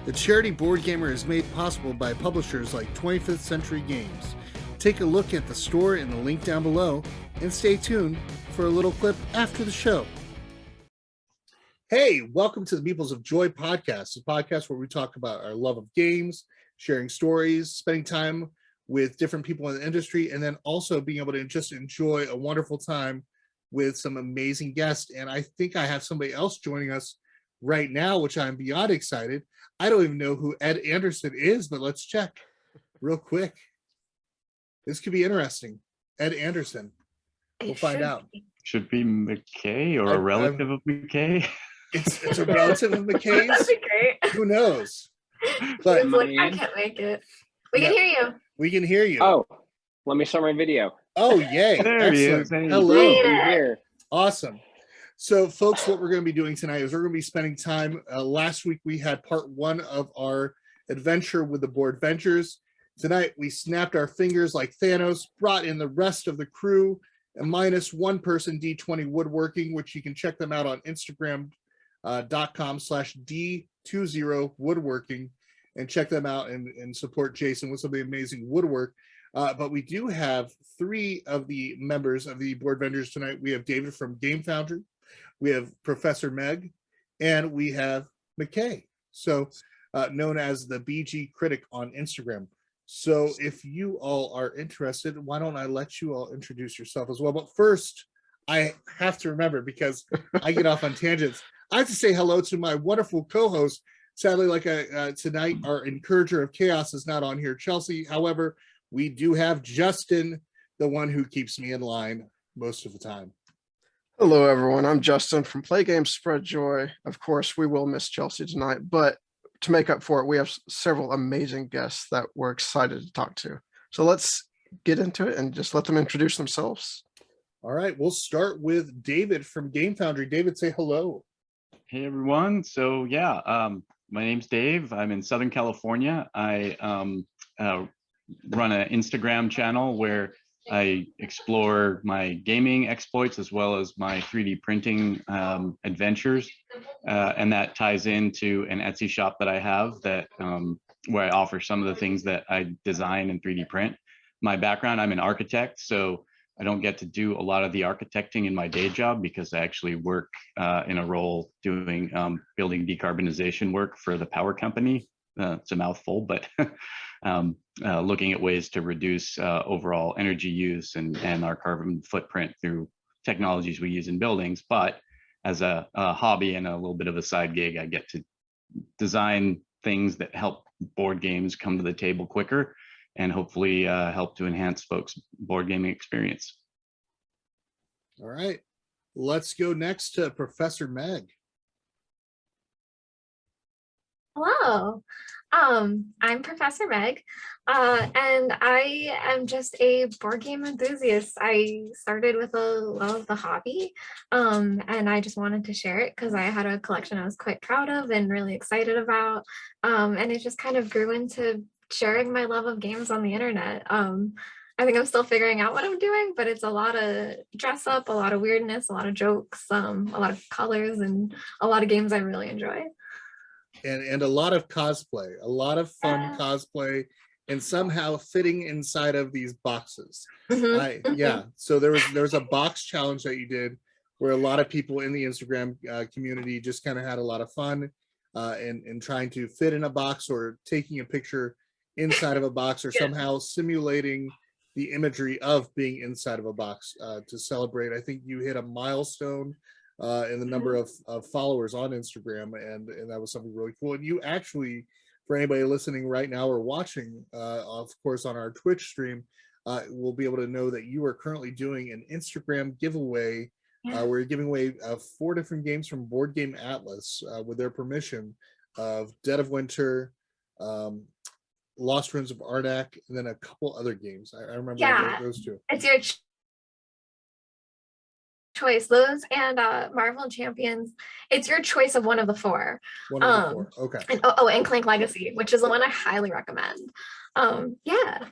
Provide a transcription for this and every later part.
The charity Board Gamer is made possible by publishers like 25th Century Games. Take a look at the store in the link down below, and stay tuned for a little clip after the show. Hey, welcome to the Meeples of Joy podcast, a podcast where we talk about our love of games, sharing stories, spending time with different people in the industry, and then also being able to just enjoy a wonderful time with some amazing guests. And I think I have somebody else joining us right now, which I'm beyond excited. I don't even know who Ed Anderson is, but let's check real quick. This could be interesting. Ed Anderson. We'll find out. Should be McKay or a relative of McKay. It's a relative of McKay's. That'd be great. Who knows? But Like, I can't make it. We can hear you. We can hear you. Oh, let me show my video. Oh, yay. There he is. Excellent. Hey. Hello. I'm here. Awesome. So, folks, what we're going to be doing tonight is we're going to be spending time. Last week, we had part one of our adventure with the Boardvengers. Tonight, we snapped our fingers like Thanos, brought in the rest of the crew, and minus one person, D20 Woodworking, which you can check them out on Instagram.com/D20Woodworking, and check them out and support Jason with some of the amazing woodwork. But we do have three of the members of the Boardvengers tonight. We have David from Game Foundry, we have Professor Meg, and we have McKay, so known as the BG Critic on Instagram. So if you all are interested, why don't I let you all introduce yourself as well? But first, I have to remember, because I get off on tangents, I have to say hello to my wonderful co-host. Sadly, tonight, our encourager of chaos is not on here, Chelsea. However, we do have Justin, the one who keeps me in line most of the time. Hello, everyone. I'm Justin from Play Games Spread Joy. Of course, we will miss Chelsea tonight, but to make up for it, we have several amazing guests that we're excited to talk to. So let's get into it and just let them introduce themselves. All right, we'll start with David from Game Foundry. David, say hello. Hey, everyone. So, yeah, my name's Dave. I'm in Southern California. I run an Instagram channel where I explore my gaming exploits as well as my 3D printing adventures, and that ties into an Etsy shop that I have that where I offer some of the things that I design and 3D print. My background, I'm an architect, so I don't get to do a lot of the architecting in my day job because I actually work in a role doing building decarbonization work for the power company. It's a mouthful, but looking at ways to reduce overall energy use and our carbon footprint through technologies we use in buildings. But as a hobby and a little bit of a side gig, I get to design things that help board games come to the table quicker and hopefully help to enhance folks' board gaming experience. All right, let's go next to Professor Meg. Hello. I'm Professor Meg, and I am just a board game enthusiast. I started with a love of the hobby, and I just wanted to share it because I had a collection I was quite proud of and really excited about, and it just kind of grew into sharing my love of games on the internet. I think I'm still figuring out what I'm doing, but it's a lot of dress up, a lot of weirdness, a lot of jokes, a lot of colors, and a lot of games I really enjoy. And a lot of cosplay, a lot of fun cosplay, and somehow fitting inside of these boxes. So there was a box challenge that you did where a lot of people in the Instagram community just kind of had a lot of fun in trying to fit in a box or taking a picture inside of a box or somehow simulating the imagery of being inside of a box to celebrate. I think you hit a milestone in the number of followers on Instagram, and that was something really cool. And you actually, for anybody listening right now or watching, of course, on our Twitch stream, will be able to know that you are currently doing an Instagram giveaway where you're giving away 4 different games from Board Game Atlas with their permission of Dead of Winter, Lost Ruins of Arnak, and then a couple other games. I remember those two. It's your choice. Those and Marvel Champions. It's your choice of one of the 4. One of the 4. Okay. And and Clank Legacy, which is the one I highly recommend. Yeah.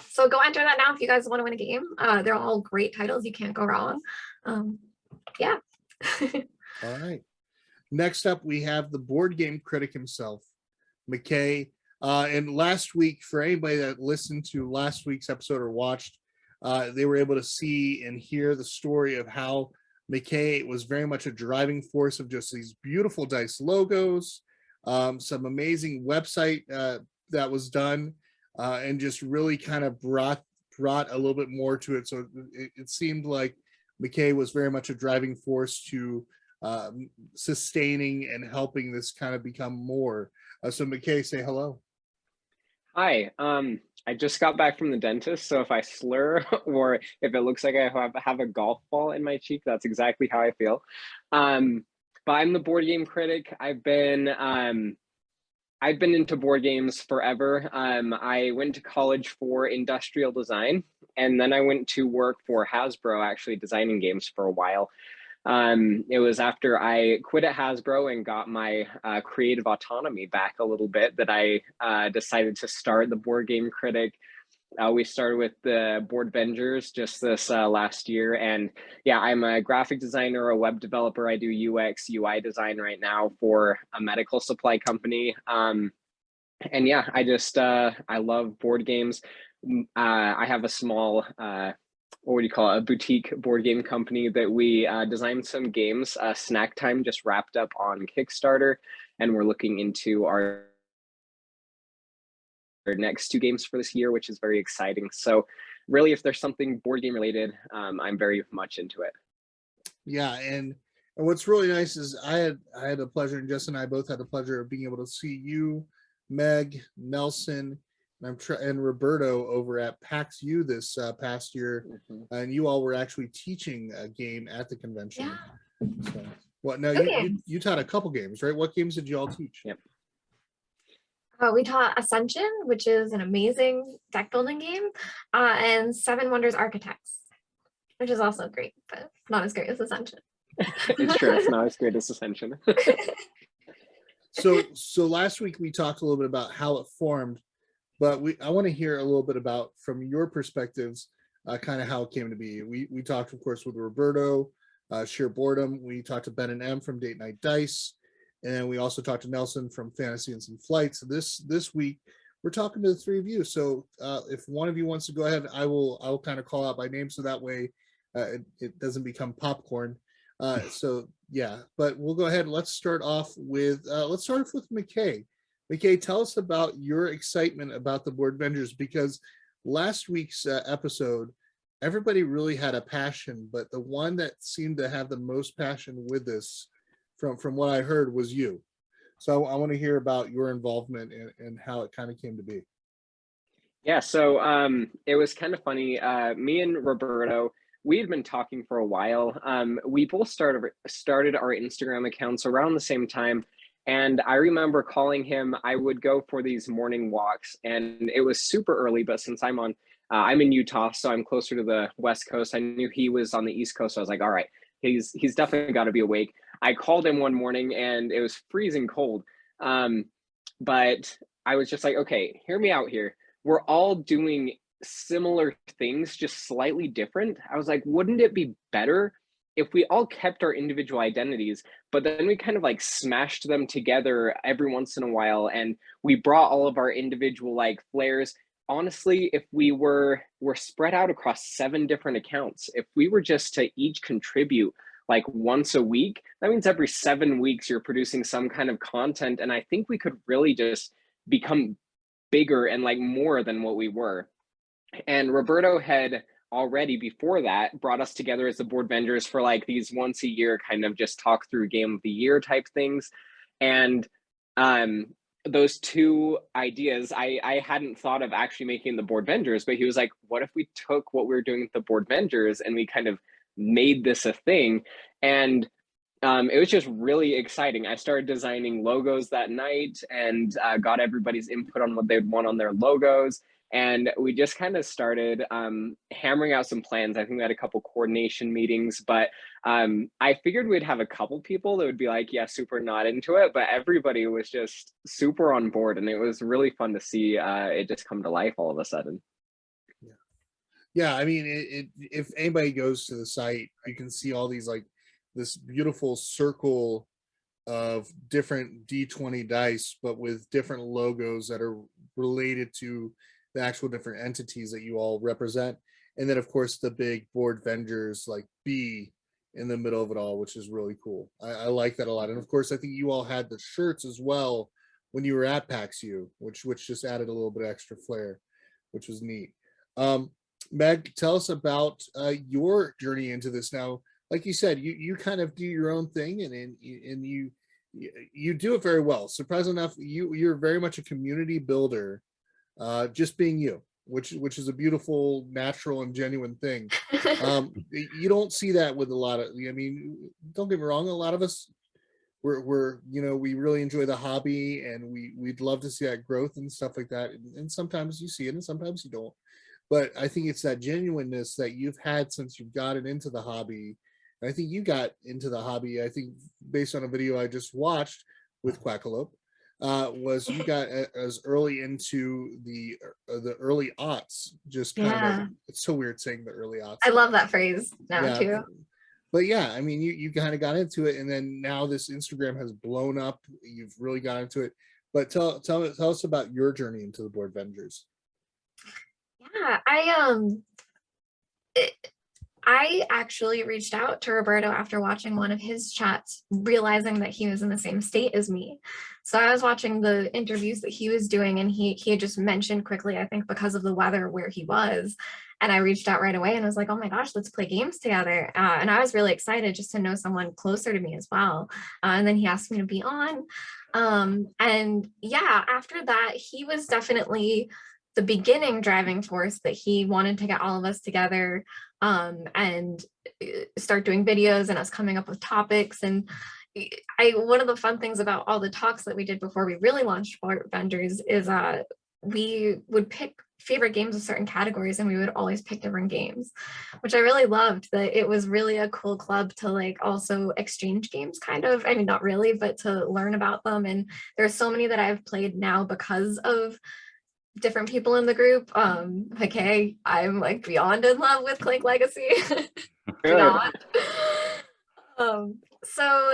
So go enter that now if you guys want to win a game. They're all great titles. You can't go wrong. Yeah. All right. Next up, we have the board game critic himself, McKay. And last week, for anybody that listened to last week's episode or watched, they were able to see and hear the story of how McKay was very much a driving force of just these beautiful dice logos, some amazing website that was done, and just really kind of brought a little bit more to it. So it seemed like McKay was very much a driving force to sustaining and helping this kind of become more. So McKay, say hello. Hi, I just got back from the dentist, so if I slur or if it looks like I have a golf ball in my cheek, that's exactly how I feel. But I'm the board game critic. I've been into board games forever. I went to college for industrial design, and then I went to work for Hasbro, actually designing games for a while. It was after I quit at Hasbro and got my creative autonomy back a little bit that I decided to start the Board Game Critic. We started with the Boardvengers just this last year. And yeah, I'm a graphic designer, a web developer. I do UX, UI design right now for a medical supply company. And yeah, I love board games. I have a small what do you call it, a boutique board game company that we designed some games. Snack Time just wrapped up on Kickstarter, and we're looking into our next 2 games for this year, which is very exciting. So really, if there's something board game related, I'm very much into it. Yeah, and what's really nice is I had the pleasure, and Justin and I both had the pleasure of being able to see you, Meg, Nelson, and Roberto over at PAX U this past year, and you all were actually teaching a game at the convention. Yeah. So, what? No, you taught a couple games, right? What games did you all teach? Yep. We taught Ascension, which is an amazing deck building game, and Seven Wonders Architects, which is also great, but not as great as Ascension. It's true, it's not as great as Ascension. So last week we talked a little bit about how it formed, but I want to hear a little bit about, from your perspectives, kind of how it came to be. We talked, of course, with Roberto, Sheer Boredom. We talked to Ben and M from Date Night Dice, and we also talked to Nelson from Fantasy and Some Flights. So this week we're talking to the 3 of you. So if one of you wants to go ahead, I will kind of call out by name, so that way it doesn't become popcorn. So yeah, but we'll go ahead. Let's start off with McKay. McKay, tell us about your excitement about the Boardvengers, because last week's episode, everybody really had a passion, but the one that seemed to have the most passion with this, from what I heard, was you. So I want to hear about your involvement and how it kind of came to be. Yeah, so it was kind of funny. Me and Roberto, we had been talking for a while. We both started our Instagram accounts around the same time. And I remember calling him. I would go for these morning walks, and it was super early, but since I'm in Utah, so I'm closer to the West Coast. I knew he was on the East Coast, so I was like, all right, he's definitely got to be awake. I called him one morning, and it was freezing cold. But I was just like, okay, hear me out here. We're all doing similar things, just slightly different. I was like, wouldn't it be better if we all kept our individual identities, but then we kind of like smashed them together every once in a while, and we brought all of our individual like flares? Honestly, if we're spread out across 7 different accounts, if we were just to each contribute like once a week, that means every 7 weeks you're producing some kind of content, and I think we could really just become bigger and like more than what we were. And Roberto had already before that brought us together as the Boardvengers for like these once a year kind of just talk through game of the year type things. And those 2 ideas, I hadn't thought of actually making the Boardvengers, but he was like, what if we took what we were doing with the Boardvengers and we kind of made this a thing? And it was just really exciting. I started designing logos that night and got everybody's input on what they'd want on their logos. And we just kind of started hammering out some plans. I think we had a couple coordination meetings, but I figured we'd have a couple people that would be like, yeah, super not into it, but everybody was just super on board. And it was really fun to see it just come to life all of a sudden. Yeah, I mean, if anybody goes to the site, you can see all these like this beautiful circle of different D20 dice, but with different logos that are related to the actual different entities that you all represent. And then of course the big Boardvengers like B in the middle of it all, which is really cool. I like that a lot. And of course, I think you all had the shirts as well when you were at PAX U, which just added a little bit of extra flair, which was neat. Meg, tell us about your journey into this. Now, like you said, you kind of do your own thing, and you do it very well. Surprising enough, you're very much a community builder, just being you, which is a beautiful, natural, and genuine thing. You don't see that with a lot of. I mean, don't get me wrong. A lot of us, we're we really enjoy the hobby, and we'd love to see that growth and stuff like that. And sometimes you see it, and sometimes you don't. But I think it's that genuineness that you've had since you've gotten into the hobby. And I think you got into the hobby, I think, based on a video I just watched with Quackalope, was you got as early into the early aughts, just kind of, it's so weird saying the early aughts. I love that phrase now too. But yeah, I mean, you kind of got into it, and then now this Instagram has blown up. You've really got into it. But tell us about your journey into the Boardvengers. Yeah, I actually reached out to Roberto after watching one of his chats, realizing that he was in the same state as me. So I was watching the interviews that he was doing, and he had just mentioned quickly, I think because of the weather, where he was. And I reached out right away and was like, oh my gosh, let's play games together. And I was really excited just to know someone closer to me as well. And then he asked me to be on. And yeah, after that, he was definitely the beginning driving force that he wanted to get all of us together and start doing videos and us coming up with topics. And one of the fun things about all the talks that we did before we really launched Boardvengers is we would pick favorite games of certain categories, and we would always pick different games, which I really loved. That it was really a cool club to like also exchange games, kind of. I mean, not really, but to learn about them. And there's so many that I've played now because of different people in the group. Like, hey, I'm like beyond in love with Clank Legacy. Beyond. So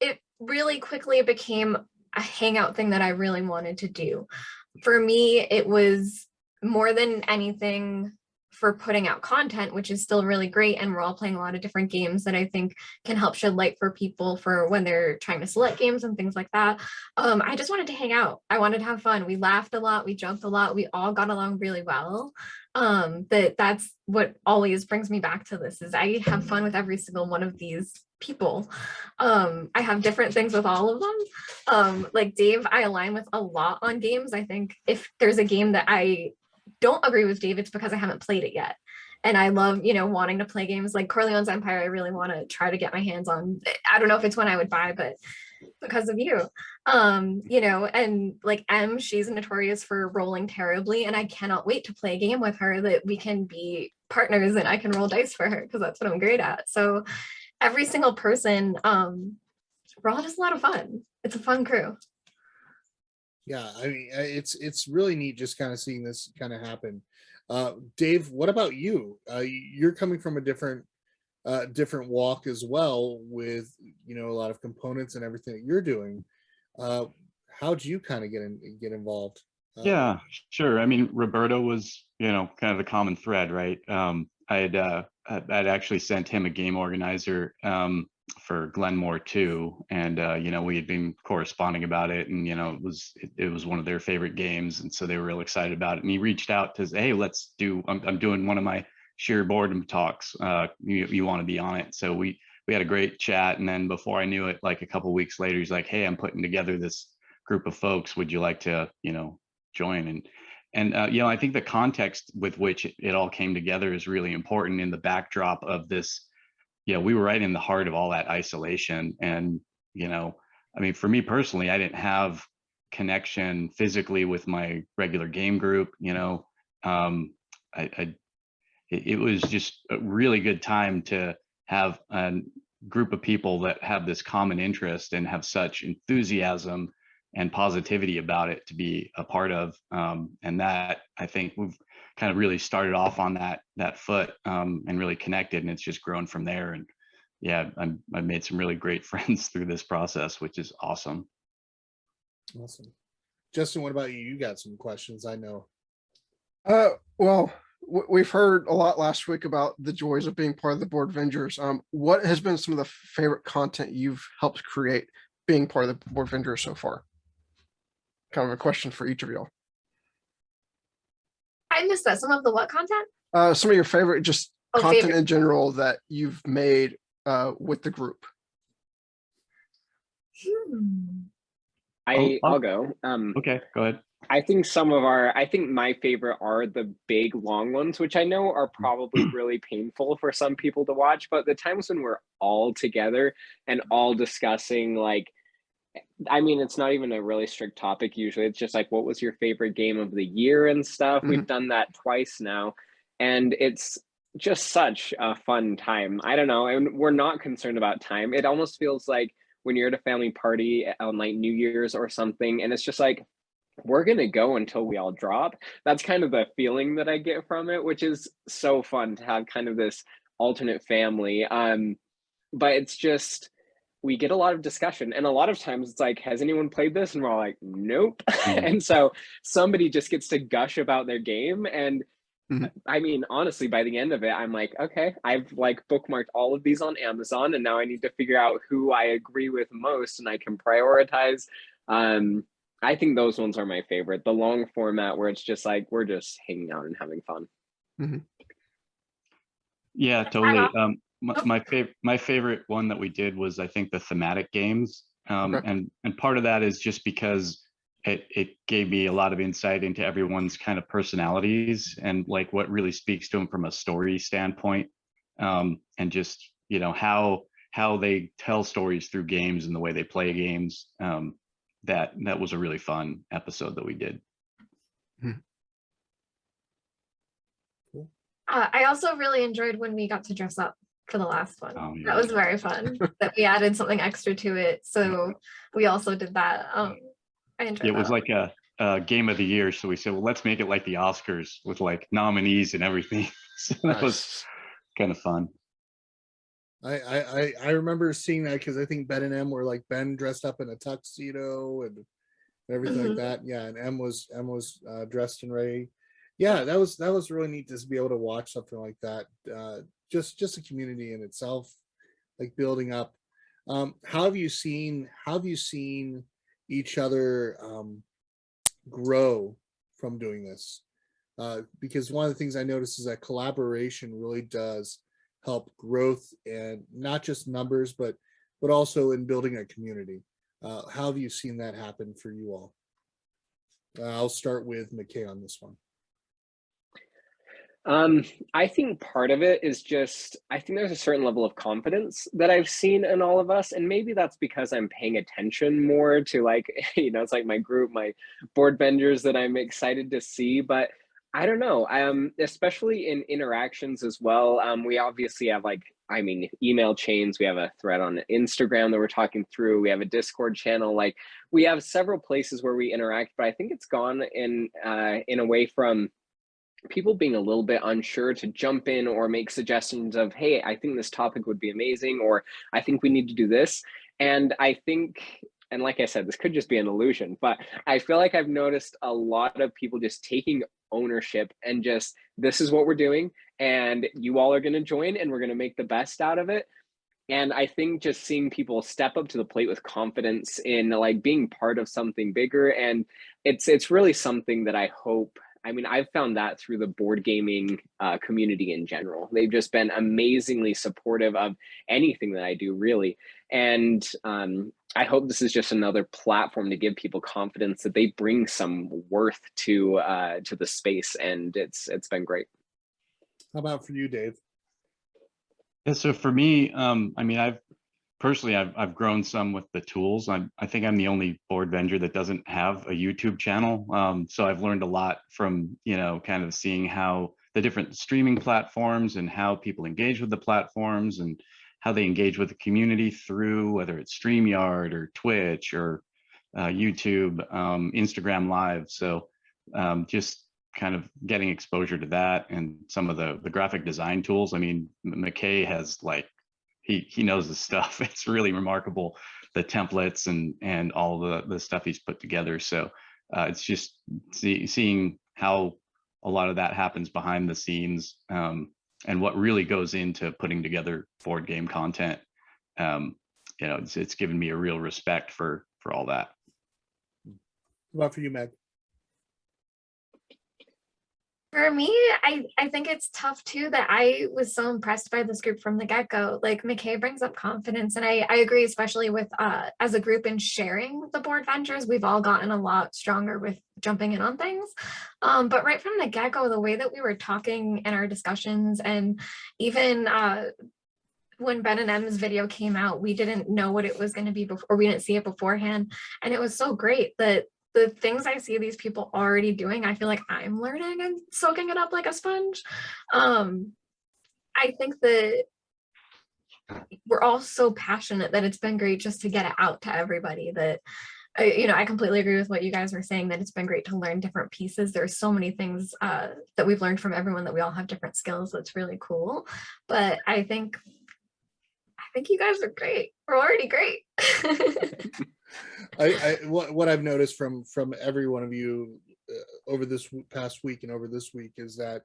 it really quickly became a hangout thing that I really wanted to do. For me, it was more than anything for putting out content, which is still really great. And we're all playing a lot of different games that I think can help shed light for people for when they're trying to select games and things like that. I just wanted to hang out. I wanted to have fun. We laughed a lot. We joked a lot. We all got along really well. That's what always brings me back to this, is I have fun with every single one of these people. I have different things with all of them. Like Dave, I align with a lot on games. I think if there's a game that I don't agree with Dave, it's because I haven't played it yet. And I love, wanting to play games like Corleone's Empire. I really want to try to get my hands on. I don't know if it's one I would buy, but because of you, and like she's notorious for rolling terribly, and I cannot wait to play a game with her that we can be partners and I can roll dice for her because that's what I'm great at. So every single person, we're all just a lot of fun. It's a fun crew. Yeah, I mean, it's really neat just kind of seeing this kind of happen. Dave, what about you? You're coming from a different walk as well, with a lot of components and everything that you're doing. How'd you kind of get involved? Yeah, sure. I mean, Roberto was kind of the common thread, right? I'd actually sent him a game organizer for Glenmore too, and we had been corresponding about it, and it was one of their favorite games, and so they were real excited about it. And he reached out to say, hey, let's do. I'm doing one of my sheer boredom talks. You want to be on it? So we had a great chat, and then before I knew it, like a couple weeks later, he's like, hey, I'm putting together this group of folks. Would you like to join? And I think the context with which it all came together is really important in the backdrop of this. We were right in the heart of all that isolation. And, I mean, for me personally, I didn't have connection physically with my regular game group. It was just a really good time to have a group of people that have this common interest and have such enthusiasm and positivity about it to be a part of. And that, I think, we've kind of really started off on that foot and really connected, and it's just grown from there. And yeah, I've made some really great friends through this process, which is awesome. Awesome. Justin, what about you? You got some questions, I know. Well, we've heard a lot last week about the joys of being part of the Boardvengers. What has been some of the favorite content you've helped create being part of the Boardvengers so far? Kind of a question for each of y'all. I missed that. Some of the what content? Some of your favorite just Oh, content favorite. in general that you've made with the group. I'll go. Okay, go ahead. I think my favorite are the big long ones, which I know are probably really painful for some people to watch, but the times when we're all together and all discussing, like, I mean, it's not even a really strict topic usually. It's just like, what was your favorite game of the year and stuff? We've done that twice now, and it's just such a fun time. I don't know, and we're not concerned about time. It almost feels like when you're at a family party on like New Year's or something, and it's just like, we're going to go until we all drop. That's kind of the feeling that I get from it, which is so fun to have kind of this alternate family. But it's just, we get a lot of discussion, and a lot of times it's like, has anyone played this? And we're all like, nope. And so somebody just gets to gush about their game. And I mean, honestly, by the end of it, I'm like, okay, I've like bookmarked all of these on Amazon, and now I need to figure out who I agree with most and I can prioritize. I think those ones are my favorite. The long format where it's just like, we're just hanging out and having fun. Yeah, totally. My favorite one that we did was, I think, the thematic games. And part of that is just because it gave me a lot of insight into everyone's kind of personalities and like what really speaks to them from a story standpoint. And just, you know, how they tell stories through games and the way they play games. That was a really fun episode that we did. I also really enjoyed when we got to dress up for the last one. Oh, yeah. That was very fun. That we added something extra to it, so we also did that. I enjoyed It that. was like a game of the year, so we said, well, let's make it like the Oscars with like nominees and everything. So that was kind of fun. I remember seeing that because I think Ben and Em were like, Ben dressed up in a tuxedo and everything like that. Yeah, and Em was dressed and ready. Yeah, that was really neat to be able to watch something like that. Just a community in itself, like building up. How have you seen each other grow from doing this? Because one of the things I noticed is that collaboration really does help growth, and not just numbers, but also in building a community. How have you seen that happen for you all? I'll start with McKay on this one. I think part of it is just, I think there's a certain level of confidence that I've seen in all of us. And maybe that's because I'm paying attention more to, like, you know, it's like my group, my Boardvengers that I'm excited to see. But I don't know, especially in interactions as well. We obviously have email chains. We have a thread on Instagram that we're talking through. We have a Discord channel. Like, we have several places where we interact, but I think it's gone in a way from people being a little bit unsure to jump in or make suggestions of, hey, I think this topic would be amazing, or I think we need to do this. And I think, and like I said, this could just be an illusion, but I feel like I've noticed a lot of people just taking ownership and just, this is what we're doing, and you all are going to join, and we're going to make the best out of it. And I think just seeing people step up to the plate with confidence in like being part of something bigger, and it's really something that I hope, I mean, I've found that through the board gaming community in general. They've just been amazingly supportive of anything that I do, really. And I hope this is just another platform to give people confidence that they bring some worth to the space, and it's been great. How about for you, Dave? Yeah, so for me, I mean, I've grown some with the tools. I think I'm the only Boardvenger that doesn't have a YouTube channel. So I've learned a lot from, you know, kind of seeing how the different streaming platforms and how people engage with the platforms and how they engage with the community through, whether it's StreamYard or Twitch or YouTube, Instagram Live. So just kind of getting exposure to that and some of the graphic design tools. I mean, McKay has like he knows his stuff. It's really remarkable, the templates and all the stuff he's put together. So it's just seeing how a lot of that happens behind the scenes, and what really goes into putting together board game content. It's given me a real respect for all that. What about for you, Meg? For me, I think it's tough too that I was so impressed by this group from the get-go. Like McKay brings up confidence, and I agree, especially with as a group and sharing the Boardvengers, we've all gotten a lot stronger with jumping in on things. But right from the get-go, the way that we were talking in our discussions, and even when Ben and M's video came out, we didn't know what it was going to be before, we didn't see it beforehand. And it was so great that the things I see these people already doing, I feel like I'm learning and soaking it up like a sponge. I think that we're all so passionate that it's been great just to get it out to everybody. That I completely agree with what you guys were saying, that it's been great to learn different pieces. There's so many things that we've learned from everyone, that we all have different skills. That's really cool. But I think you guys are great. We're already great. What I've noticed from every one of you over this past week and over this week is that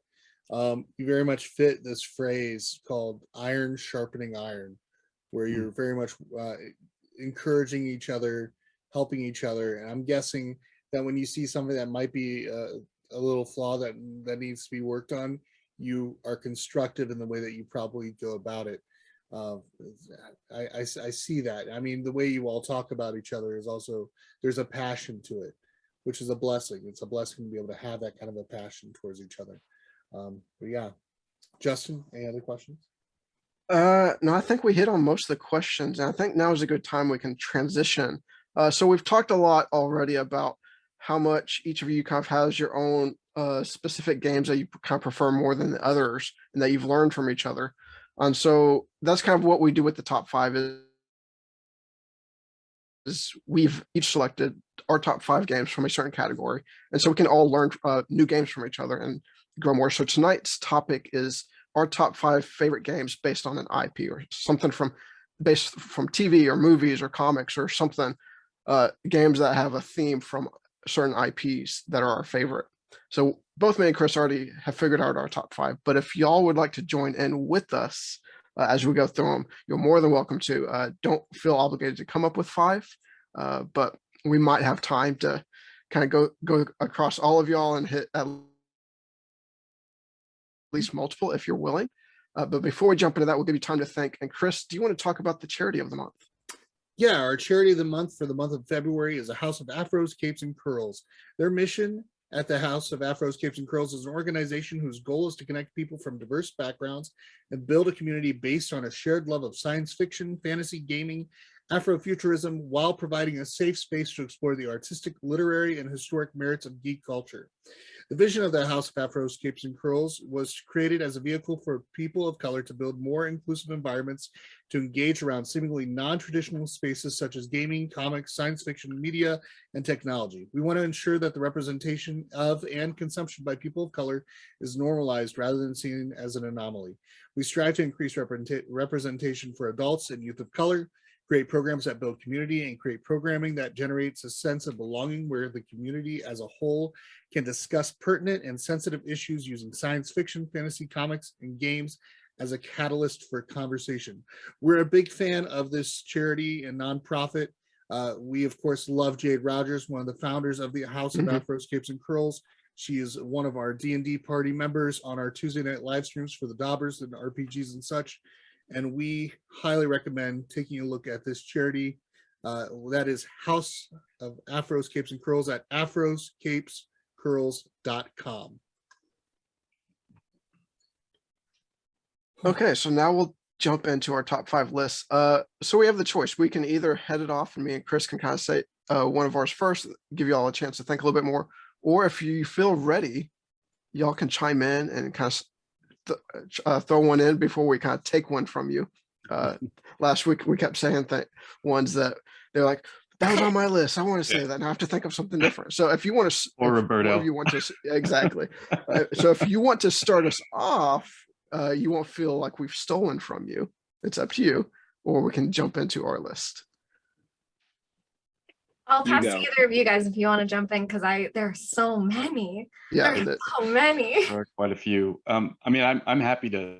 you very much fit this phrase called iron sharpening iron, where you're very much encouraging each other, helping each other. And I'm guessing that when you see something that might be a little flaw that needs to be worked on, you are constructive in the way that you probably go about it. I see that. I mean, the way you all talk about each other is also, there's a passion to it, which is a blessing. It's a blessing to be able to have that kind of a passion towards each other. But yeah, Justin, any other questions? No, I think we hit on most of the questions, and I think now is a good time we can transition. So we've talked a lot already about how much each of you kind of has your own specific games that you kind of prefer more than the others, and that you've learned from each other. And so that's kind of what we do with the top 5 is we've each selected our top 5 games from a certain category. And so we can all learn new games from each other and grow more. So tonight's topic is our top 5 favorite games based on an IP or something based from TV or movies or comics or something, games that have a theme from certain IPs that are our favorite. So both me and Chris already have figured out our top 5, but if y'all would like to join in with us as we go through them, you're more than welcome to. Don't feel obligated to come up with 5, but we might have time to kind of go across all of y'all and hit at least multiple if you're willing. But before we jump into that, we'll give you time to think. And Chris, do you want to talk about the charity of the month? Yeah, our charity of the month for the month of February is a House of Afros, Capes, and Curls. Their mission at the House of Afros, Capes, and Curls is an organization whose goal is to connect people from diverse backgrounds and build a community based on a shared love of science fiction, fantasy, gaming, Afrofuturism, while providing a safe space to explore the artistic, literary, and historic merits of geek culture. The vision of the House of Afros, Capes, and Curls was created as a vehicle for people of color to build more inclusive environments to engage around seemingly non-traditional spaces such as gaming, comics, science fiction, media, and technology. We want to ensure that the representation of and consumption by people of color is normalized rather than seen as an anomaly. We strive to increase representation for adults and youth of color, create programs that build community, and create programming that generates a sense of belonging where the community as a whole can discuss pertinent and sensitive issues using science fiction, fantasy, comics, and games as a catalyst for conversation. We're a big fan of this charity and nonprofit. We, of course, love Jade Rogers, one of the founders of the House of Afros, Capes, and Curls. She is one of our D&D party members on our Tuesday night live streams for the Daubers and RPGs and such. And we highly recommend taking a look at this charity. That is House of Afros, Capes, and Curls at afroscapescurls.com. Okay, so now we'll jump into our top 5 lists. So we have the choice. We can either head it off and me and Chris can kind of say one of ours first, give you all a chance to think a little bit more. Or if you feel ready, y'all can chime in and kind of throw one in before we kind of take one from you. Last week we kept saying ones that they're like, that was on my list, I want to say that, and I have to think of something different. So if you want to, or Roberto, you want to exactly. So if you want to start us off, you won't feel like we've stolen from you. it's up to you, or we can jump into our list. I'll You pass to go. either of you guys if you want to jump in, because there are so many. Yeah, There are so many. There are quite a few. I mean, I'm happy to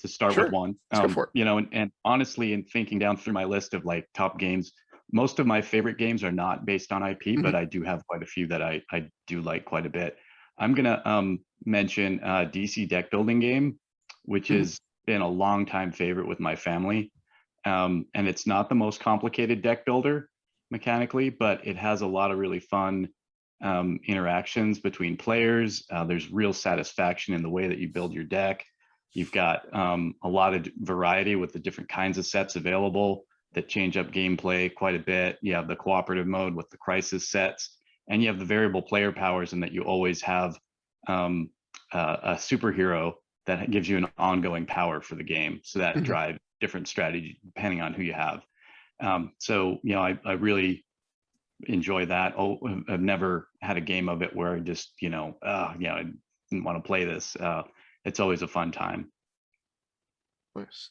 start Sure. with one. Let's go for it. You know, and honestly, in thinking down through my list of like top games, most of my favorite games are not based on IP, but I do have quite a few that I do like quite a bit. I'm gonna mention DC deck building game, which has been a long time favorite with my family. And it's not the most complicated deck builder mechanically, but it has a lot of really fun interactions between players. There's real satisfaction in the way that you build your deck. You've got a lot of variety with the different kinds of sets available that change up gameplay quite a bit. You have the cooperative mode with the crisis sets, and you have the variable player powers in that you always have a superhero that gives you an ongoing power for the game. So that drives different strategy depending on who you have. So, you know, I really enjoy that. I've never had a game of it where I just, you know, I didn't want to play this. It's always a fun time. Nice.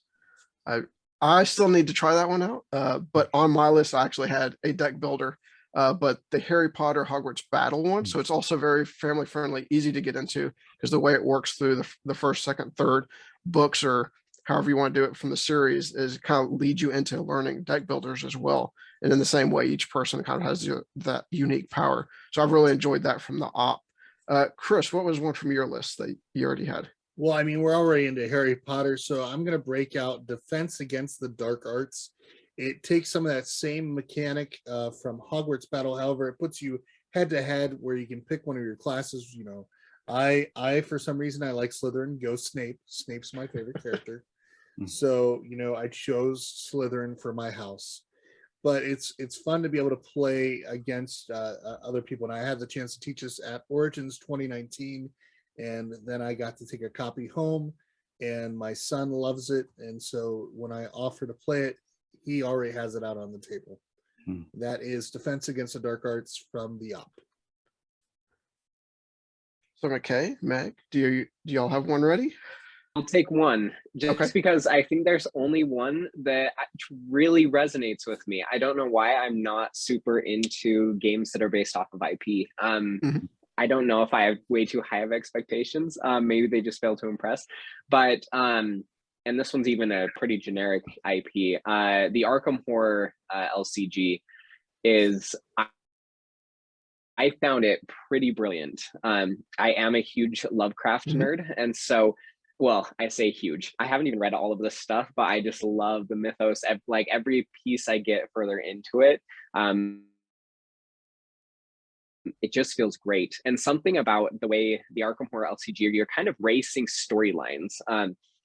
I still need to try that one out. But on my list, I actually had a deck builder, but the Harry Potter Hogwarts Battle one. So it's also very family friendly, easy to get into because the way it works through the first, second, third books, or however you want to do it from the series, is kind of lead you into learning deck builders as well. And in the same way, each person kind of has that unique power. So I've really enjoyed that from the op. Chris, what was one from your list that you already had? Well, I mean, we're already into Harry Potter, so I'm going to break out Defense Against the Dark Arts. It takes some of that same mechanic from Hogwarts Battle. However, it puts you head to head where you can pick one of your classes. You know, I for some reason, I like Slytherin. Go Snape. Snape's my favorite character. So, you know, I chose Slytherin for my house. But it's fun to be able to play against other people. And I had the chance to teach this at Origins 2019. And then I got to take a copy home, and my son loves it. And so when I offer to play it, he already has it out on the table. That is Defense Against the Dark Arts from the op. So McKay, Meg, do y'all have one ready? I'll take one just because I think there's only one that really resonates with me. I don't know why I'm not super into games that are based off of IP. I don't know if I have way too high of expectations. Maybe they just fail to impress. But, and this one's even a pretty generic IP. The Arkham Horror LCG is, I found it pretty brilliant. I am a huge Lovecraft nerd. And so, well, I say huge. I haven't even read all of this stuff, but I just love the mythos. Like every piece I get further into it, it just feels great. And something about the way the Arkham Horror LCG, you're kind of racing storylines,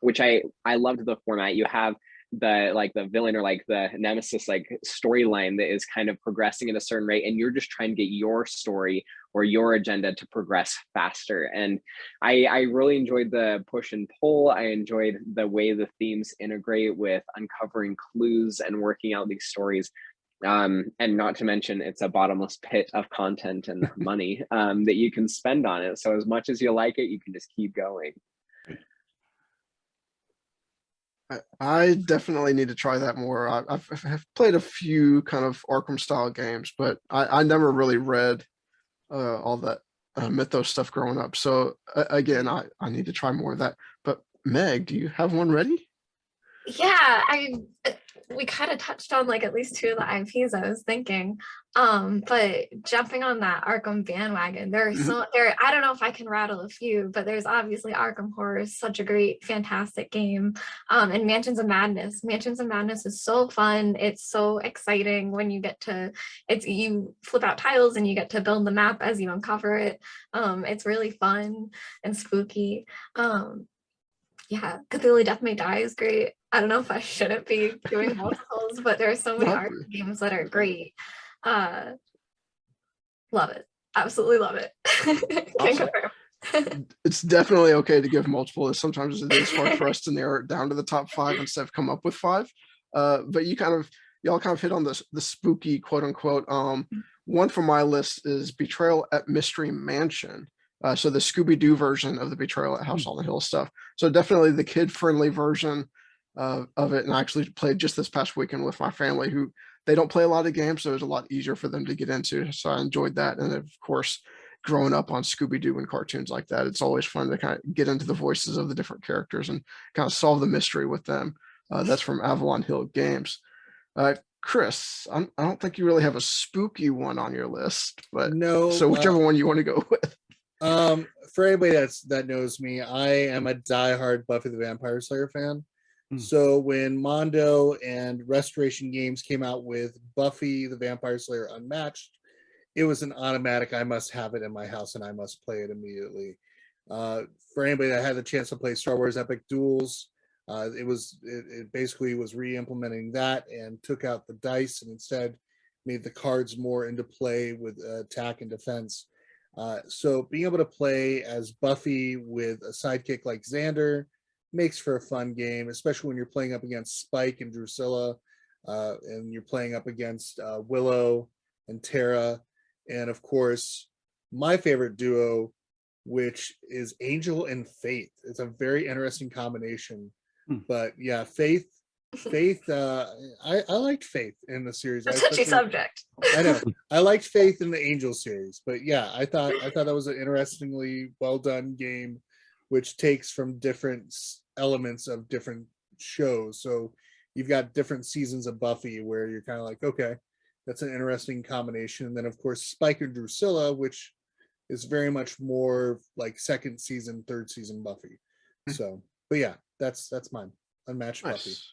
which I loved the format. You have the villain or like the nemesis like storyline that is kind of progressing at a certain rate, and you're just trying to get your story or your agenda to progress faster. And I really enjoyed the push and pull. I enjoyed the way the themes integrate with uncovering clues and working out these stories. And not to mention, it's a bottomless pit of content and money that you can spend on it. So as much as you like it, you can just keep going. I definitely need to try that more. I've played a few kind of Arkham style games, but I never really read all that mythos stuff growing up. So again, I need to try more of that. But Meg, do you have one ready? Yeah, we kind of touched on like at least two of the IPs I was thinking. But jumping on that Arkham bandwagon, I don't know if I can rattle a few, but there's obviously Arkham Horror is such a great, fantastic game. And Mansions of Madness. Mansions of Madness is so fun. It's so exciting when you get to you flip out tiles and you get to build the map as you uncover it. It's really fun and spooky. Yeah, Cthulhu Death May Die is great. I don't know if I shouldn't be doing multiples, but there are so many art games that are great. Love it. Absolutely love it. Can't confirm. It's definitely okay to give multiple. Sometimes it is hard for us to narrow it down to the top 5 instead of come up with 5. But y'all kind of hit on the spooky quote unquote. One from my list is Betrayal at Mystery Mansion. So the Scooby-Doo version of the Betrayal at House on the Hill stuff. So definitely the kid-friendly version of it. And I actually played just this past weekend with my family, who they don't play a lot of games, so it was a lot easier for them to get into. So I enjoyed that. And of course, growing up on Scooby-Doo and cartoons like that, it's always fun to kind of get into the voices of the different characters and kind of solve the mystery with them. That's from Avalon Hill Games. Chris, I don't think you really have a spooky one on your list, but no. So whichever one you want to go with. For anybody that knows me, I am a diehard Buffy the Vampire Slayer fan. So when Mondo and Restoration Games came out with Buffy the Vampire Slayer Unmatched, it was an automatic, I must have it in my house and I must play it immediately. For anybody that had the chance to play Star Wars Epic Duels, it basically was re-implementing that and took out the dice and instead made the cards more into play with attack and defense. So being able to play as Buffy with a sidekick like Xander makes for a fun game, especially when you're playing up against Spike and Drusilla, and you're playing up against Willow and Tara, and of course my favorite duo, which is Angel and Faith. It's a very interesting combination. But yeah, Faith, I liked Faith in the series. A touchy subject. I know. I liked Faith in the Angel series, but yeah, I thought that was an interestingly well done game, which takes from different elements of different shows. So you've got different seasons of Buffy where you're kind of like, okay, that's an interesting combination. And then of course Spike and Drusilla, which is very much more like second season, third season Buffy. So, but yeah, that's mine. Unmatched Nice.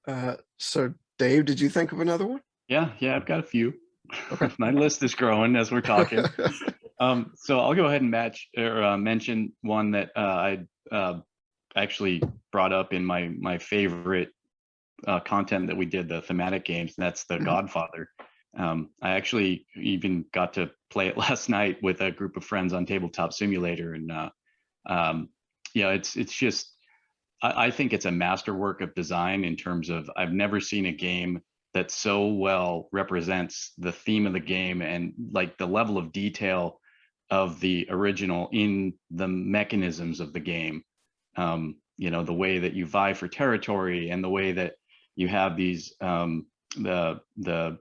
Buffy. So Dave, did you think of another one? Yeah, I've got a few. Okay. My list is growing as we're talking. So I'll go ahead and mention one that I actually brought up in my favorite content that we did, the thematic games. And that's the Godfather. I actually even got to play it last night with a group of friends on Tabletop Simulator, and it's just, I think it's a masterwork of design in terms of, I've never seen a game that so well represents the theme of the game and like the level of detail of the original in the mechanisms of the game. The way that you vie for territory and the way that you have these the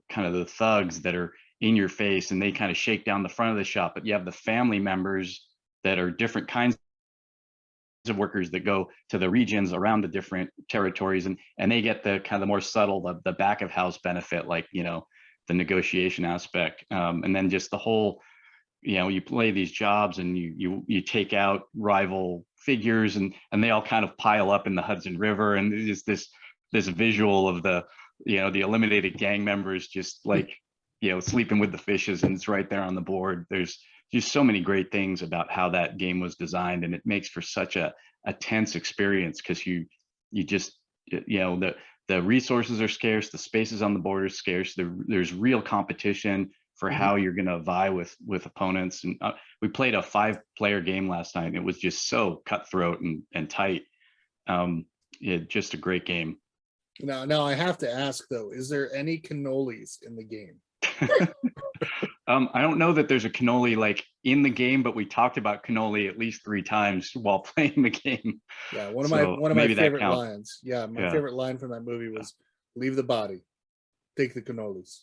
kind of the thugs that are in your face and they kind of shake down the front of the shop, but you have the family members that are different kinds of workers that go to the regions around the different territories, and they get the kind of the more subtle, the back of house benefit, like the negotiation aspect, and then just the whole, you play these jobs and you take out rival figures, and they all kind of pile up in the Hudson River, and there's this visual of the eliminated gang members just like sleeping with the fishes, and it's right there on the board. There's just so many great things about how that game was designed, and it makes for such a tense experience because you just the resources are scarce, the spaces on the board are scarce, there's real competition for how you're going to vie with opponents. And we played a 5-player game last night, and it was just so cutthroat and tight. Just a great game. Now I have to ask though, is there any cannolis in the game? I don't know that there's a cannoli like in the game, but we talked about cannoli at least 3 times while playing the game. Yeah, one of my favorite lines. Yeah, my favorite line from that movie was "Leave the body, take the cannolis."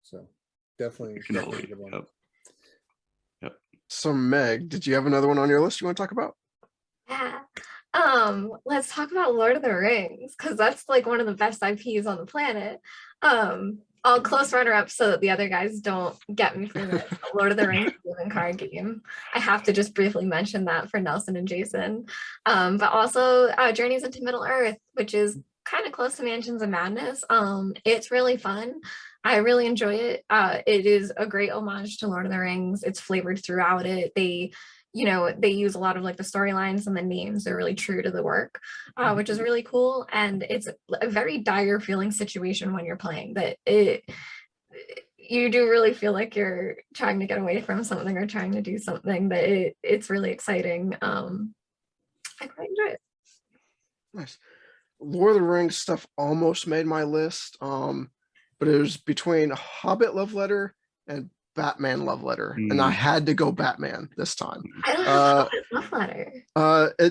So definitely a good one. Yep. So Meg, did you have another one on your list you want to talk about? Yeah. Let's talk about Lord of the Rings, because that's like one of the best IPs on the planet. I'll close runner up so that the other guys don't get me for the Lord of the Rings game card game. I have to just briefly mention that for Nelson and Jason. But also Journeys into Middle Earth, which is kind of close to Mansions of Madness. It's really fun. I really enjoy it. It is a great homage to Lord of the Rings. It's flavored throughout it. They use a lot of like the storylines and the names are really true to the work, which is really cool. And it's a very dire feeling situation when you're playing that you do really feel like you're trying to get away from something or trying to do something that it's really exciting. I quite enjoy it. Nice. Lord of the Rings stuff almost made my list, but it was between Hobbit Love Letter and Batman love letter, and I had to go Batman this time. I don't know his love letter.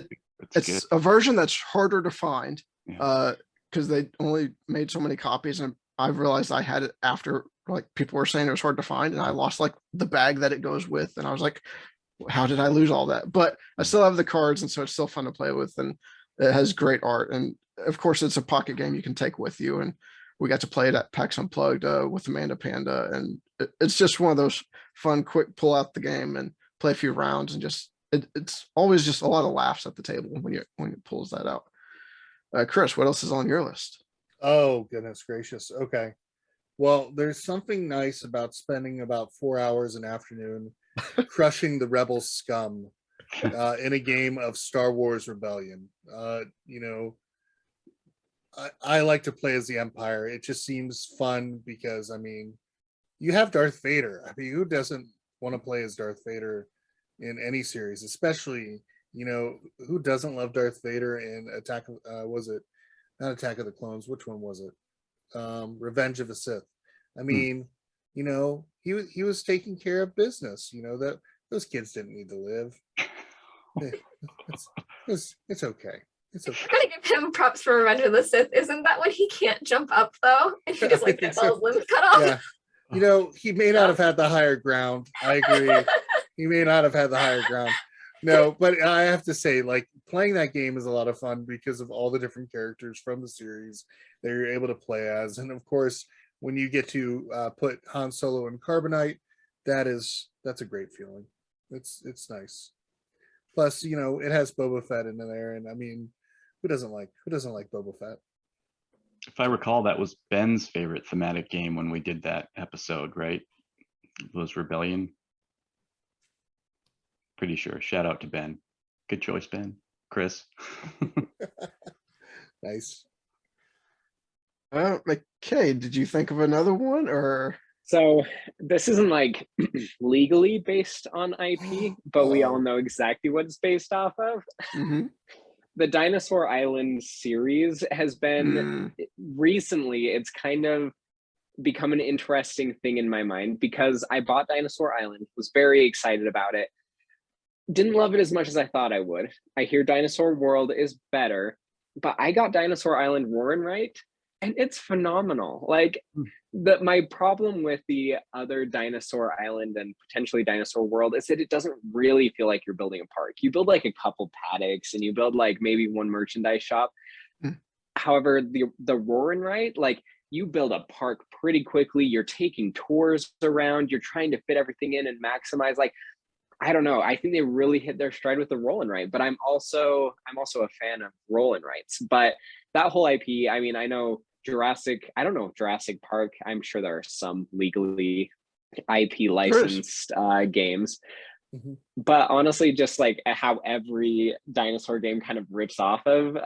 It's a version that's harder to find Yeah. because they only made so many copies, and I realized I had it after like people were saying it was hard to find, and I lost like the bag that it goes with, and I was like, how did I lose all that? But I still have the cards, and so it's still fun to play with, and it has great art, and of course it's a pocket game you can take with you, and we got to play it at PAX Unplugged with Amanda Panda, and it's just one of those fun, quick pull out the game and play a few rounds, and just it's always just a lot of laughs at the table when it pulls that out. Chris, what else is on your list? Oh, goodness gracious. Okay. Well, there's something nice about spending about 4 hours an afternoon crushing the rebel scum in a game of Star Wars Rebellion. You know, I like to play as the Empire. It just seems fun because, I mean, you have Darth Vader. I mean, who doesn't want to play as Darth Vader in any series, especially, you know, who doesn't love Darth Vader in Attack of, was it not Attack of the Clones? Which one was it? Revenge of the Sith. I mean, you know, he was taking care of business. You know, that those kids didn't need to live. It's okay. It's okay. I'm gonna give him props for Revenge of the Sith. Isn't that when he can't jump up though? And he just like gets all his limbs cut off. Yeah. You know, he may not have had the higher ground. I agree. He may not have had the higher ground. No, but I have to say, like, playing that game is a lot of fun because of all the different characters from the series that you're able to play as. And of course, when you get to put Han Solo in Carbonite, that's a great feeling. It's nice. Plus, you know, it has Boba Fett in there, and I mean, who doesn't like Boba Fett? If I recall, that was Ben's favorite thematic game when we did that episode, right? It was Rebellion. Pretty sure. Shout out to Ben. Good choice, Ben. Chris. Nice. McKay, did you think of another one, or? So this isn't like legally based on IP, but we all know exactly what it's based off of. Mm-hmm. The Dinosaur Island series has been recently, it's kind of become an interesting thing in my mind because I bought Dinosaur Island, was very excited about it. Didn't love it as much as I thought I would. I hear Dinosaur World is better, but I got Dinosaur Island Roar and Right, and it's phenomenal. Like my problem with the other Dinosaur Island and potentially Dinosaur World is that it doesn't really feel like you're building a park. You build like a couple paddocks and you build like maybe one merchandise shop. However, the Roar and Right, like you build a park pretty quickly. You're taking tours around. You're trying to fit everything in and maximize. Like, I don't know. I think they really hit their stride with the Roll and Right, but I'm also a fan of Roll and Rights. But that whole IP, I mean, I know I don't know if Jurassic Park, I'm sure there are some legally IP licensed games. Mm-hmm. But honestly, just like how every dinosaur game kind of rips off of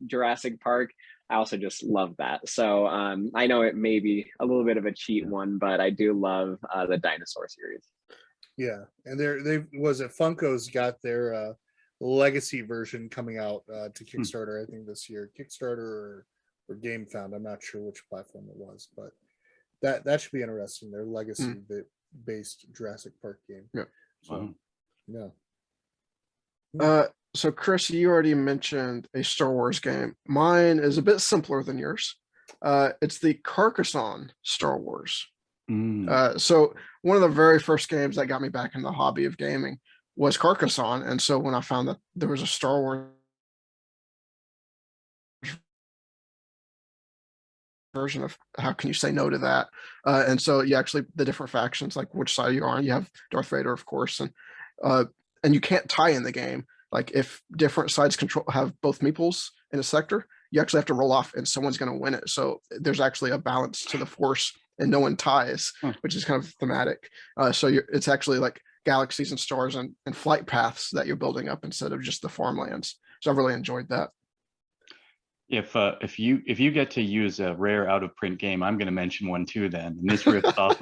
Jurassic Park, I also just love that. So I know it may be a little bit of a cheat one, but I do love the dinosaur series. Yeah, and Funko's got their legacy version coming out to Kickstarter. I think this year, Kickstarter or Game Found. I'm not sure which platform it was, but that should be interesting. Their legacy based Jurassic Park game. Yeah. So, yeah. So Chris, you already mentioned a Star Wars game. Mine is a bit simpler than yours. It's the Carcassonne Star Wars. So one of the very first games that got me back in the hobby of gaming was Carcassonne, and so when I found that there was a Star Wars version of how can you say no to that, and so you actually the different factions, like which side you are on. You have Darth Vader, of course, and you can't tie in the game. Like if different sides have both meeples in a sector, you actually have to roll off and someone's going to win it. So there's actually a balance to the force and no one ties, which is kind of thematic. So it's actually like galaxies and stars and flight paths that you're building up instead of just the farmlands. So I've really enjoyed that. If you get to use a rare out of print game, I'm going to mention one too. Then, and this rips off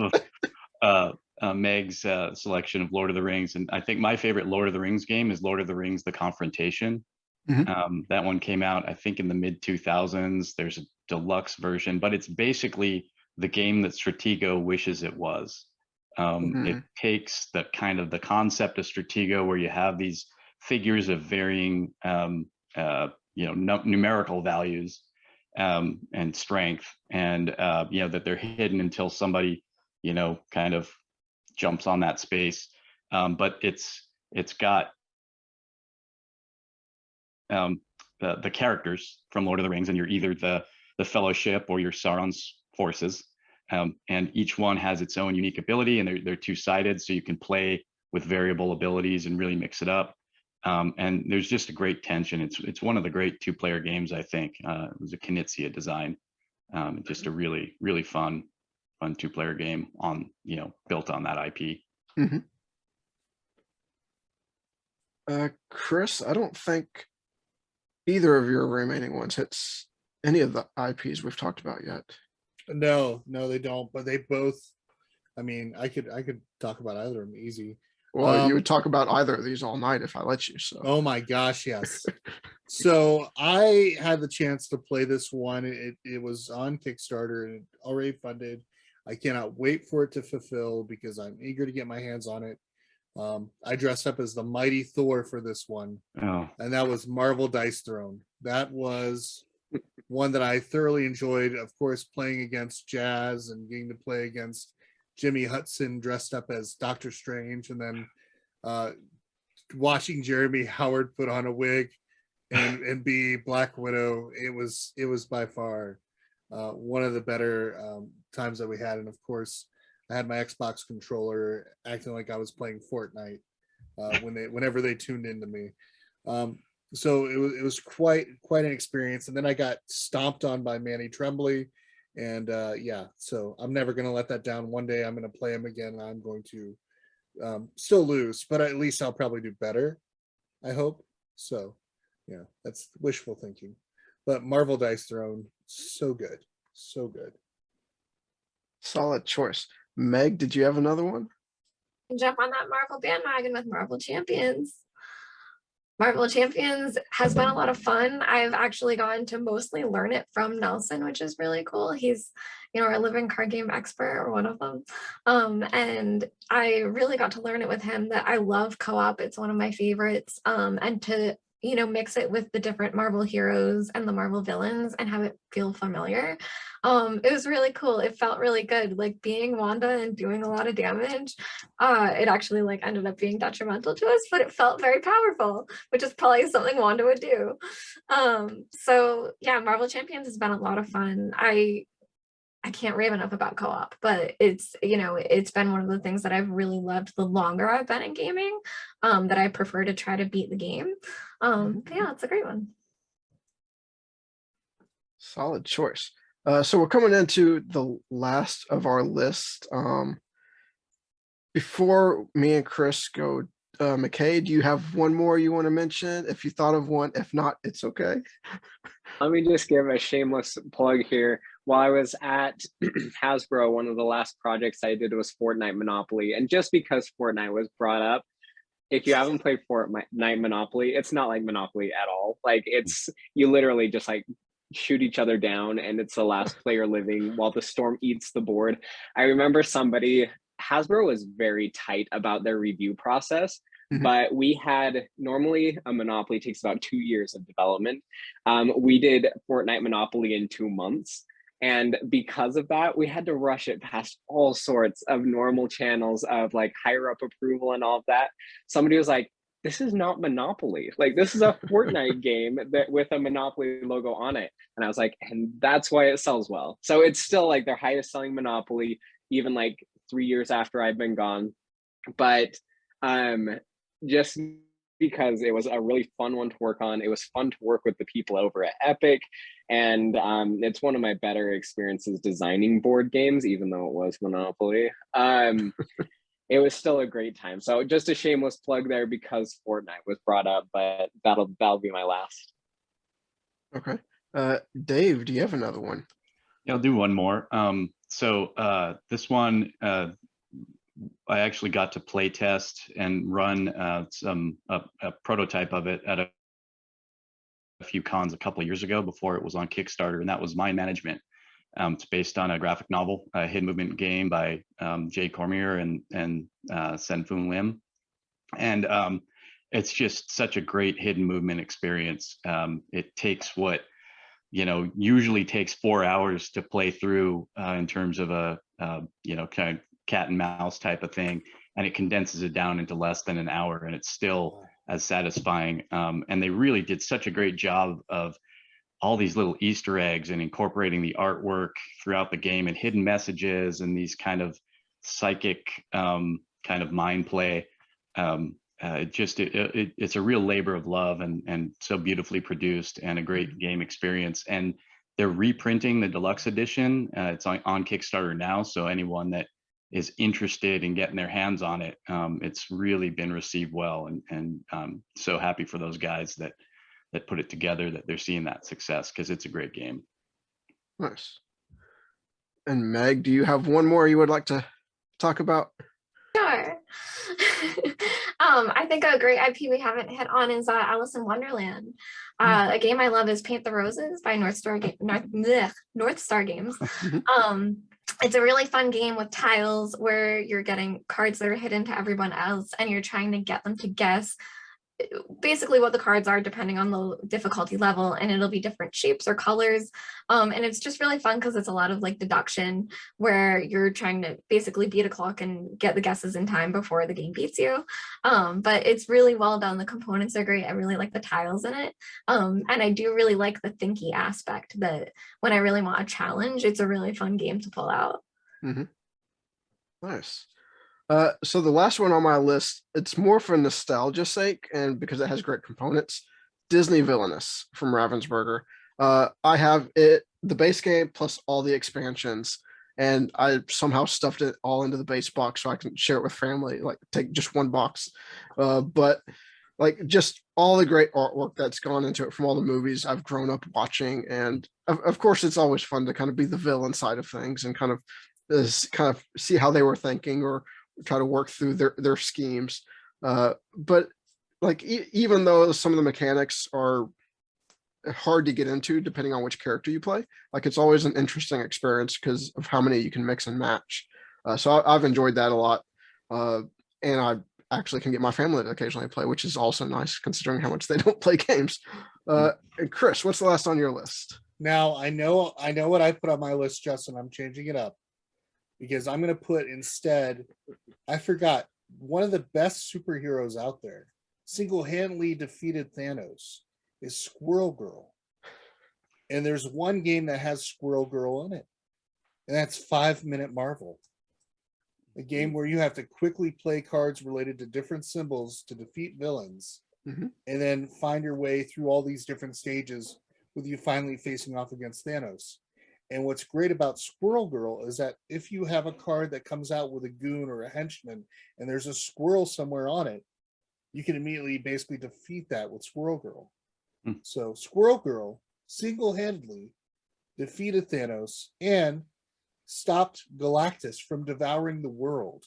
of Meg's selection of Lord of the Rings, and I think my favorite Lord of the Rings game is Lord of the Rings: The Confrontation. That one came out, I think, in the mid 2000s. There's a deluxe version, but it's basically the game that Stratego wishes it was. It takes the kind of the concept of Stratego, where you have these figures of varying numerical values and strength, and that they're hidden until somebody kind of jumps on that space. But it's got the characters from Lord of the Rings, and you're either the Fellowship or you're Sauron's forces, and each one has its own unique ability, and they're two-sided, so you can play with variable abilities and really mix it up. And there's just a great tension. It's one of the great two-player games, I think. It was a Knizia design, just a really, really fun two-player game built on that IP. Chris, I don't think either of your remaining ones hits any of the IPs we've talked about yet. No, they don't. But they both. I mean, I could talk about either of them easy. Well, you would talk about either of these all night if I let you. So. Oh my gosh, yes. So I had the chance to play this one. It was on Kickstarter and already funded. I cannot wait for it to fulfill because I'm eager to get my hands on it. I dressed up as the mighty Thor for this one, and that was Marvel Dice Throne. That was one that I thoroughly enjoyed. Of course, playing against Jazz and getting to play against Jimmy Hudson dressed up as Doctor Strange, and then watching Jeremy Howard put on a wig and be Black Widow. It was by far one of the better times that we had. And of course, I had my Xbox controller acting like I was playing Fortnite whenever they tuned into me. So it was quite an experience. And then I got stomped on by Manny Tremblay. And so I'm never going to let that down. One day I'm going to play him again. And I'm going to still lose, but at least I'll probably do better, I hope. So yeah, that's wishful thinking. But Marvel Dice Throne, so good. Solid choice. Meg, did you have another one? Jump on that Marvel bandwagon with Marvel Champions. Marvel Champions has been a lot of fun. I've actually gotten to mostly learn it from Nelson, which is really cool. He's, a living card game expert, or one of them. And I really got to learn it with him that I love co-op. It's one of my favorites. And to, mix it with the different Marvel heroes and the Marvel villains and have it feel familiar. It was really cool. It felt really good, like being Wanda and doing a lot of damage. It actually ended up being detrimental to us, but it felt very powerful, which is probably something Wanda would do. So yeah, Marvel Champions has been a lot of fun. I can't rave enough about co-op, but it's been one of the things that I've really loved the longer I've been in gaming, that I prefer to try to beat the game. But yeah, it's a great one. Solid choice. So we're coming into the last of our list. Before me and Chris go, McKay, do you have one more you want to mention? If you thought of one, if not, it's okay. Let me just give a shameless plug here. While I was at Hasbro, one of the last projects I did was Fortnite Monopoly. And just because Fortnite was brought up, if you haven't played Fortnite Monopoly, it's not like Monopoly at all. You literally just shoot each other down, and it's the last player living while the storm eats the board. I remember Hasbro was very tight about their review process. But we had, normally a Monopoly takes about 2 years of development. We did Fortnite Monopoly in 2 months. And because of that, we had to rush it past all sorts of normal channels of higher up approval and all of that. Somebody was like, this is not Monopoly. This is a Fortnite game that with a Monopoly logo on it. And I was like, and that's why it sells well. So it's still their highest selling Monopoly, even 3 years after I've been gone. But just because it was a really fun one to work on. It was fun to work with the people over at Epic. And it's one of my better experiences designing board games, even though it was Monopoly. It was still a great time. So just a shameless plug there because Fortnite was brought up, but that'll be my last. Okay. Dave, do you have another one? Yeah, I'll do one more. So this one, I actually got to play test and run a prototype of it at a few cons a couple of years ago before it was on Kickstarter, and that was Mind Management. It's based on a graphic novel, a hidden movement game by Jay Cormier and Sen-Foong Lim. And it's just such a great hidden movement experience. It takes what, usually takes 4 hours to play through in terms of a, kind of cat and mouse type of thing. And it condenses it down into less than an hour, and it's still as satisfying. And they really did such a great job of all these little Easter eggs and incorporating the artwork throughout the game and hidden messages and these kind of psychic kind of mind play. It's a real labor of love and so beautifully produced and a great game experience. And they're reprinting the deluxe edition. It's on Kickstarter now, so anyone that is interested in getting their hands on it, it's really been received well, and so happy for those guys that put it together, that they're seeing that success, because it's a great game. Nice. And Meg, do you have one more you would like to talk about? Sure. I think a great IP we haven't hit on is Alice in Wonderland. A game I love is Paint the Roses by North Star Games. It's a really fun game with tiles where you're getting cards that are hidden to everyone else, and you're trying to get them to guess basically what the cards are depending on the difficulty level, and it'll be different shapes or colors, and it's just really fun because it's a lot of like deduction where you're trying to basically beat a clock and get the guesses in time before the game beats you. But it's really well done. The components are great. I really like the tiles in it, and I do really like the thinky aspect, that when I really want a challenge, it's a really fun game to pull out. Nice. So the last one on my list, it's more for nostalgia's sake and because it has great components. Disney Villainous from Ravensburger. I have it, the base game plus all the expansions, and I somehow stuffed it all into the base box so I can share it with family, like take just one box. But like just all the great artwork that's gone into it from all the movies I've grown up watching. And of course, it's always fun to kind of be the villain side of things and kind of see how they were thinking or try to work through their schemes. But like even though some of the mechanics are hard to get into depending on which character you play, like it's always an interesting experience because of how many you can mix and match. So I've enjoyed that a lot, and I actually can get my family to occasionally play, which is also nice considering how much they don't play games. And Chris, what's the last on your list? Now I know what I put on my list, Justin. I'm changing it up because I'm going to put instead, I forgot, one of the best superheroes out there, single-handedly defeated Thanos, is Squirrel Girl. And there's one game that has Squirrel Girl in it, and that's 5 Minute Marvel, a game where you have to quickly play cards related to different symbols to defeat villains, and then find your way through all these different stages with you finally facing off against Thanos. And what's great about Squirrel Girl is that if you have a card that comes out with a goon or a henchman and there's a squirrel somewhere on it, you can immediately basically defeat that with Squirrel Girl. So Squirrel Girl single-handedly defeated Thanos and stopped Galactus from devouring the world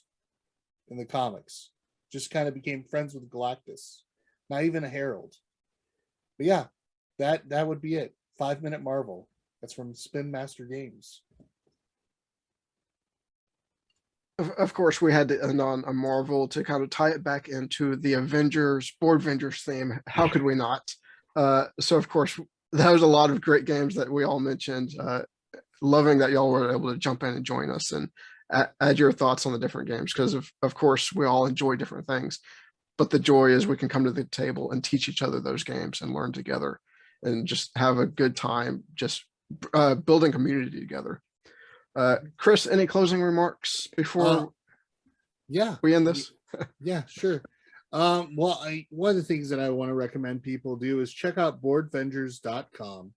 in the comics. Just kind of became friends with Galactus, not even a herald. But yeah, that would be it. 5 Minute Marvel. That's from Spin Master Games. Of course, we had to end on a Marvel to kind of tie it back into the Avengers, Boardvengers theme. How could we not? So, of course, that was a lot of great games that we all mentioned. Loving that y'all were able to jump in and join us and add your thoughts on the different games because, of course, we all enjoy different things. But the joy is we can come to the table and teach each other those games and learn together and just have a good time just building community together. Chris, any closing remarks before we end this? Yeah, sure. Well, one of the things that I want to recommend people do is check out boardvengers.com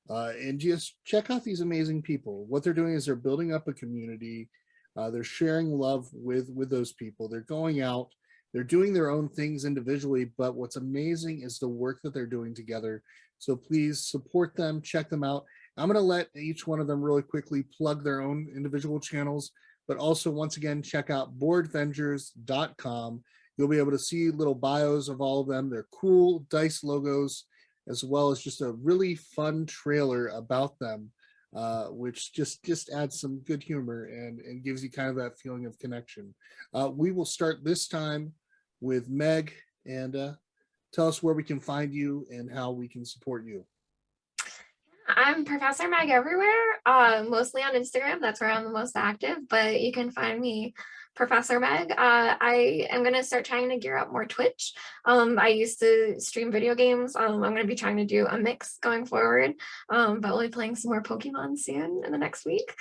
and just check out these amazing people. What they're doing is they're building up a community. They're sharing love with those people. They're going out. They're doing their own things individually, but what's amazing is the work that they're doing together. So please support them, check them out. I'm going to let each one of them really quickly plug their own individual channels, but also once again, check out boardvengers.com. You'll be able to see little bios of all of them. They're cool dice logos, as well as just a really fun trailer about them which just adds some good humor and gives you kind of that feeling of connection. We will start this time with Meg, and tell us where we can find you and how we can support you. I'm Professor Meg everywhere, mostly on Instagram. That's where I'm the most active, but you can find me Professor Meg. I am going to start trying to gear up more Twitch. I used to stream video games. I'm going to be trying to do a mix going forward, but we'll be playing some more Pokemon soon in the next week.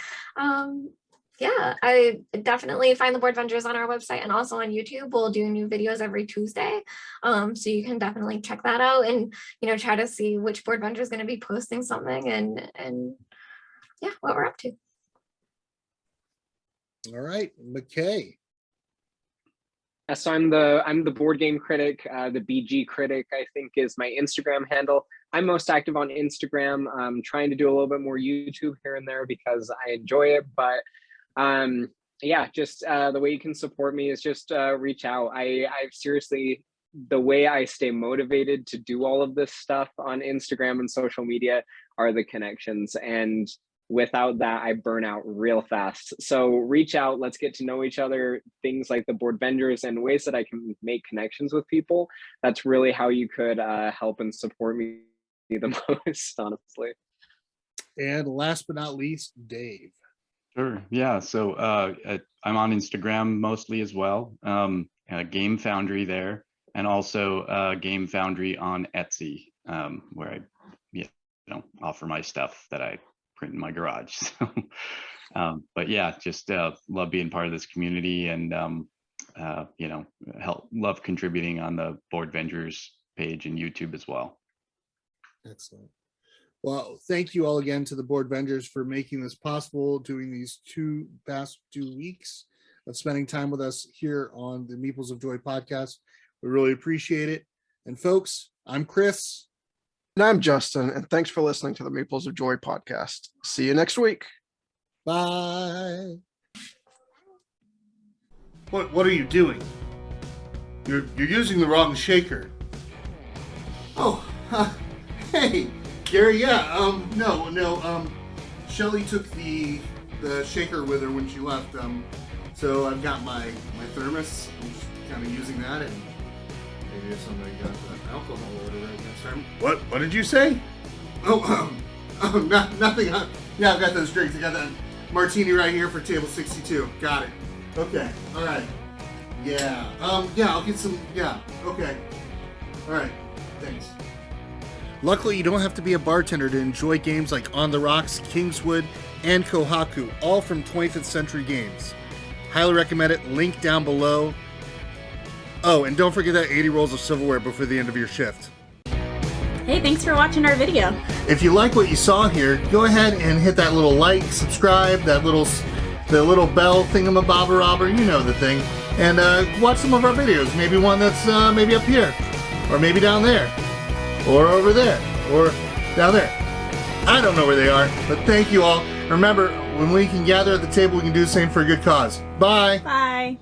Yeah, I definitely find the Boardvengers on our website and also on YouTube. We'll do new videos every Tuesday. So you can definitely check that out and, try to see which Boardvenger is going to be posting something and yeah, what we're up to. All right, McKay. So I'm the board game critic. The BG critic, I think, is my Instagram handle. I'm most active on Instagram. I'm trying to do a little bit more YouTube here and there because I enjoy it, but yeah, just the way you can support me is just reach out. I've seriously, the way I stay motivated to do all of this stuff on Instagram and social media are the connections, and without that I burn out real fast. So reach out, let's get to know each other, things like the Boardvengers and ways that I can make connections with people. That's really how you could help and support me the most, honestly. And last but not least, Dave. Sure. Yeah. So I'm on Instagram mostly as well. Game Foundry there, and also Game Foundry on Etsy, where I offer my stuff that I print in my garage. So, but yeah, just love being part of this community, and love contributing on the Boardvengers page and YouTube as well. Excellent. Well, thank you all again to the Boardvengers for making this possible, doing these past 2 weeks of spending time with us here on the Meeples of Joy podcast. We really appreciate it. And folks, I'm Chris. And I'm Justin, and thanks for listening to the Meeples of Joy podcast. See you next week. Bye. What are you doing? You're using the wrong shaker. Oh, hey. Gary, yeah, no, Shelly took the shaker with her when she left, so I've got my thermos. I'm just kind of using that, and maybe if somebody got the alcohol order right next time. What did you say? Nothing. Yeah, I've got those drinks. I got that martini right here for table 62. Got it. Okay, all right. Yeah, I'll get some, yeah, okay. All right, thanks. Luckily, you don't have to be a bartender to enjoy games like On the Rocks, Kingswood, and Kohaku, all from 25th Century Games. Highly recommend it. Link down below. Oh, and don't forget that 80 rolls of silverware before the end of your shift. Hey, thanks for watching our video. If you like what you saw here, go ahead and hit that little like, subscribe, the little bell thingamabobber, you know the thing, and watch some of our videos. Maybe one that's maybe up here, or maybe down there, or over there, or down there. I don't know where they are, but thank you all. Remember, when we can gather at the table, we can do the same for a good cause. Bye. Bye.